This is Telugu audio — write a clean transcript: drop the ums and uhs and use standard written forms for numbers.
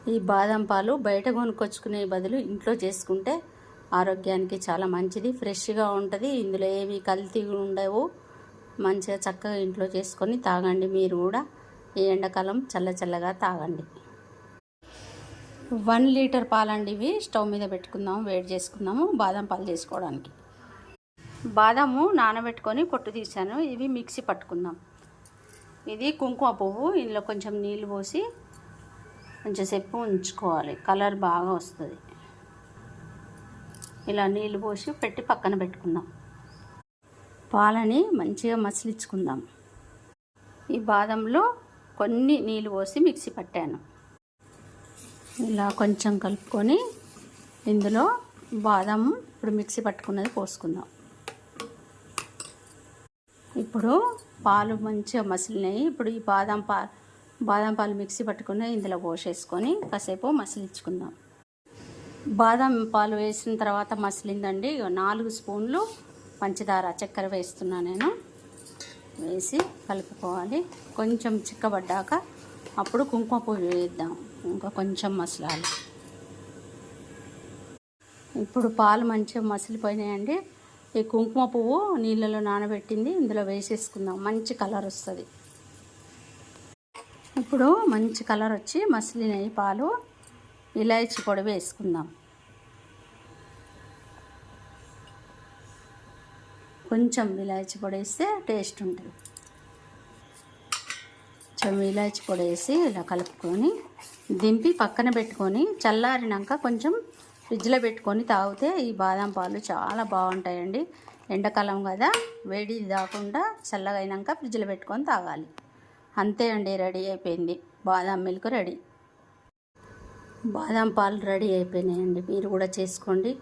ఈ బాదం పాలు బయట కొనుక్కొచ్చుకునే బదులు ఇంట్లో చేసుకుంటే ఆరోగ్యానికి చాలా మంచిది, ఫ్రెష్గా ఉంటుంది. ఇందులో ఏవి కల్తీ ఉండవు. మంచిగా చక్కగా ఇంట్లో చేసుకొని తాగండి. మీరు కూడా ఈ ఎండాకాలం చల్లగా తాగండి. 1 లీటర్ పాలండి ఇవి. స్టవ్ మీద పెట్టుకుందాము, వేడి చేసుకుందాము బాదం పాలు చేసుకోవడానికి. బాదాము నానబెట్టుకొని పొట్టు తీసాను. ఇవి మిక్సీ పట్టుకుందాం. ఇది కుంకుమ పువ్వు. ఇందులో కొంచెం నీళ్ళు పోసి కొంచెంసేపు ఉంచుకోవాలి, కలర్ బాగా వస్తుంది. ఇలా నీళ్ళు పోసి పెట్టి పక్కన పెట్టుకుందాం. పాలని మంచిగా మసిలించుకుందాం. ఈ బాదంలో కొన్ని నీళ్ళు పోసి మిక్సీ పట్టాను. ఇలా కొంచెం కలుపుకొని ఇందులో బాదం ఇప్పుడు మిక్సీ పట్టుకున్నది పోసుకుందాం. ఇప్పుడు పాలు మంచిగా మసిలినాయి. ఇప్పుడు ఈ బాదం పాలు మిక్సీ పట్టుకుని ఇందులో పోసేసుకొని కాసేపు మసిలించుకుందాం. బాదం పాలు వేసిన తర్వాత మసిలిందండి. 4 స్పూన్లు పంచదార చక్కెర వేస్తున్నా నేను. వేసి కలుపుకోవాలి. కొంచెం చిక్కబడ్డాక అప్పుడు కుంకుమ పువ్వు వేద్దాం. ఇంకా కొంచెం మసలాలి. ఇప్పుడు పాలు మంచిగా మసిలిపోయినాయండి. ఈ కుంకుమ పువ్వు నీళ్ళలో నానబెట్టింది ఇందులో వేసేసుకుందాం. మంచి కలర్ వస్తుంది. ఇప్పుడు మంచి కలర్ వచ్చి మసిలినాయి పాలు. ఇలాచీ పొడి వేసుకుందాం. కొంచెం ఇలాచీ పొడి వేస్తే టేస్ట్ ఉంటుంది. కొంచెం ఇలాచీ పొడి వేసి ఇలా కలుపుకొని దింపి పక్కన పెట్టుకొని చల్లారినాక కొంచెం ఫ్రిడ్జ్లో పెట్టుకొని తాగితే ఈ బాదం పాలు చాలా బాగుంటాయండి. ఎండాకాలం కదా, వేడి కాకుండా చల్లగా అయినాక ఫ్రిడ్జ్లో పెట్టుకొని తాగాలి. అంతే అండి, రెడీ అయిపోయింది. బాదం మిల్క్ రెడీ. బాదం పాలు రెడీ అయిపోయినాయండి. మీరు కూడా చేసుకోండి.